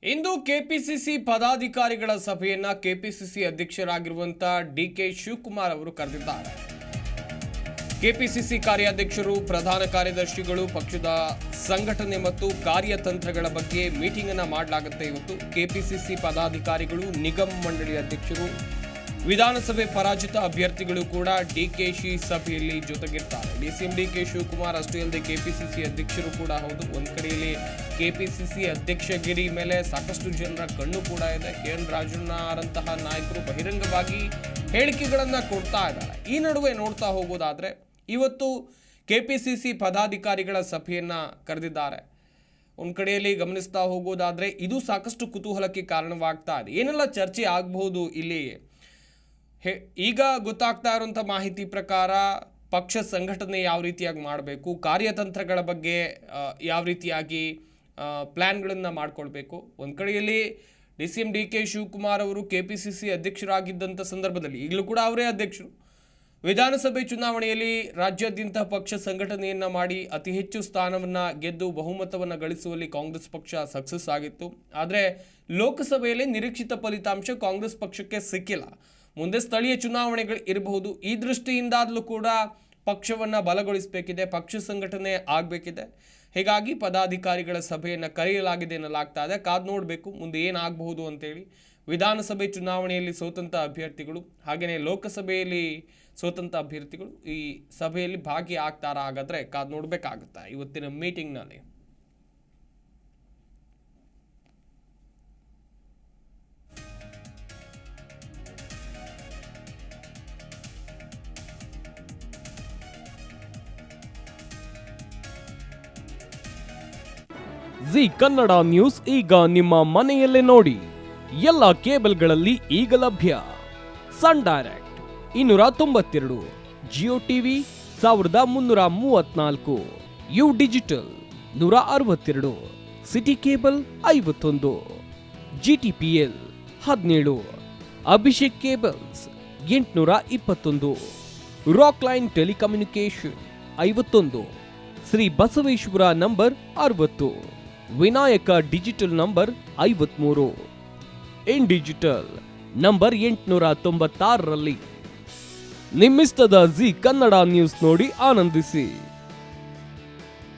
ಇಂದು KPCC ಪದಾಧಿಕಾರಿಗಳ ಸಭೆಯನ್ನ KPCC ಅಧ್ಯಕ್ಷರಾಗಿರುವಂತಹ DK Shivakumar ಅವರು ಕರೆದಿದ್ದಾರೆ. ಕೆಪಿಸಿಸಿ ಕಾರ್ಯಾಧ್ಯಕ್ಷರು, ಪ್ರಧಾನ ಕಾರ್ಯದರ್ಶಿಗಳು, ಪಕ್ಷದ ಸಂಘಟನೆ ಮತ್ತು ಕಾರ್ಯತಂತ್ರಗಳ ಬಗ್ಗೆ ಮೀಟಿಂಗ್ ಅನ್ನು ಮಾಡಲಾಗುತ್ತೆ. ಇವತ್ತು ಕೆಪಿಸಿಸಿ ಪದಾಧಿಕಾರಿಗಳು, ನಿಗಮ ಮಂಡಳಿ ಅಧ್ಯಕ್ಷರು, ವಿಧಾನಸಭೆ ಪರಾಜಿತ ಅಭ್ಯರ್ಥಿಗಳು ಕೂಡ ಡಿಕೆಶಿ ಸಭೆಯಲ್ಲಿ ಜೊತೆಗಿರ್ತಾರೆ. ಡಿಸಿಎಂ ಡಿಕೆ ಶಿವಕುಮಾರ್ ಅಷ್ಟೇ ಅಲ್ಲದೆ ಕೆಪಿಸಿಸಿ ಅಧ್ಯಕ್ಷರು ಕೂಡ ಹೌದು. ಒಂದ್ ಕಡೆಯಲ್ಲಿ ಕೆಪಿಸಿಸಿ ಅಧ್ಯಕ್ಷಗಿರಿ ಮೇಲೆ ಸಾಕಷ್ಟು ಜನರ ಕಣ್ಣು ಕೂಡ ಇದೆ. KN ರಾಜಣ್ಣರಂತಹ ನಾಯಕರು ಬಹಿರಂಗವಾಗಿ ಹೇಳಿಕೆಗಳನ್ನ ಕೊಡ್ತಾ ಇದ್ದಾರೆ. ಈ ನಡುವೆ ನೋಡ್ತಾ ಹೋಗೋದಾದ್ರೆ ಇವತ್ತು ಕೆಪಿಸಿಸಿ ಪದಾಧಿಕಾರಿಗಳ ಸಭೆಯನ್ನ ಕರೆದಿದ್ದಾರೆ. ಒಂದ್ ಕಡೆಯಲ್ಲಿ ಗಮನಿಸ್ತಾ ಹೋಗೋದಾದ್ರೆ ಇದು ಸಾಕಷ್ಟು ಕುತೂಹಲಕ್ಕೆ ಕಾರಣವಾಗ್ತಾ ಇದೆ. ಏನೆಲ್ಲ ಚರ್ಚೆ ಆಗಬಹುದು ಇಲ್ಲಿ? ಈಗ ಗೊತ್ತಾಗ್ತಾ ಇರುವಂಥ ಮಾಹಿತಿ ಪ್ರಕಾರ ಪಕ್ಷ ಸಂಘಟನೆ ಯಾವ ರೀತಿಯಾಗಿ ಮಾಡಬೇಕು, ಕಾರ್ಯತಂತ್ರಗಳ ಬಗ್ಗೆ ಯಾವ ರೀತಿಯಾಗಿ ಪ್ಲ್ಯಾನ್ಗಳನ್ನು ಮಾಡಿಕೊಳ್ಬೇಕು. ಒಂದು ಕಡೆಯಲ್ಲಿ DCM DK ಶಿವಕುಮಾರ್ ಅವರು KPCC ಅಧ್ಯಕ್ಷರಾಗಿದ್ದಂಥ ಸಂದರ್ಭದಲ್ಲಿ, ಈಗಲೂ ಕೂಡ ಅವರೇ ಅಧ್ಯಕ್ಷರು, ವಿಧಾನಸಭೆ ಚುನಾವಣೆಯಲ್ಲಿ ರಾಜ್ಯಾದ್ಯಂತ ಪಕ್ಷ ಸಂಘಟನೆಯನ್ನು ಮಾಡಿ ಅತಿ ಹೆಚ್ಚು ಸ್ಥಾನವನ್ನು ಗೆದ್ದು ಬಹುಮತವನ್ನು ಗಳಿಸುವಲ್ಲಿ ಕಾಂಗ್ರೆಸ್ ಪಕ್ಷ ಸಕ್ಸಸ್ ಆಗಿತ್ತು. ಆದರೆ ಲೋಕಸಭೆಯಲ್ಲಿ ನಿರೀಕ್ಷಿತ ಫಲಿತಾಂಶ ಕಾಂಗ್ರೆಸ್ ಪಕ್ಷಕ್ಕೆ ಸಿಕ್ಕಿಲ್ಲ. ಮುಂದೆ ಸ್ಥಳೀಯ ಚುನಾವಣೆಗಳು ಇರಬಹುದು. ಈ ದೃಷ್ಟಿಯಿಂದಾಗಲೂ ಕೂಡ ಪಕ್ಷವನ್ನು ಬಲಗೊಳಿಸಬೇಕಿದೆ, ಪಕ್ಷ ಸಂಘಟನೆ ಆಗಬೇಕಿದೆ. ಹೀಗಾಗಿ ಪದಾಧಿಕಾರಿಗಳ ಸಭೆಯನ್ನು ಕರೆಯಲಾಗಿದೆ ಎನ್ನಲಾಗ್ತಾ ಇದೆ. ಕಾದು ನೋಡಬೇಕು ಮುಂದೆ ಏನಾಗಬಹುದು ಅಂತೇಳಿ. ವಿಧಾನಸಭೆ ಚುನಾವಣೆಯಲ್ಲಿ ಸೋತಂಥ ಅಭ್ಯರ್ಥಿಗಳು ಹಾಗೆಯೇ ಲೋಕಸಭೆಯಲ್ಲಿ ಸೋತಂಥ ಅಭ್ಯರ್ಥಿಗಳು ಈ ಸಭೆಯಲ್ಲಿ ಭಾಗಿಯಾಗ್ತಾರಾ? ಹಾಗಾದರೆ ಕಾದು ನೋಡಬೇಕಾಗುತ್ತೆ ಇವತ್ತಿನ ಮೀಟಿಂಗ್ನಲ್ಲಿ. ಜಿ ಕನ್ನಡ ನ್ಯೂಸ್ ಈಗ ನಿಮ್ಮ ಮನೆಯಲ್ಲೇ ನೋಡಿ. ಎಲ್ಲ ಕೇಬಲ್ಗಳಲ್ಲಿ ಈಗ ಲಭ್ಯ. Sun Direct 292, Jio TV 1334, U digital 162, city cable 51, GTPL 17, Abhishek cables 821, Rockline telecommunication 51, Shri Basaveshwara number 60, Vinayaka digital number 53, in digital number 896ರಲ್ಲಿ. ನಿಮ್ಮಿಸ್ತದ ಜಿ ಕನ್ನಡ ನ್ಯೂಸ್ ನೋಡಿ ಆನಂದಿಸಿ.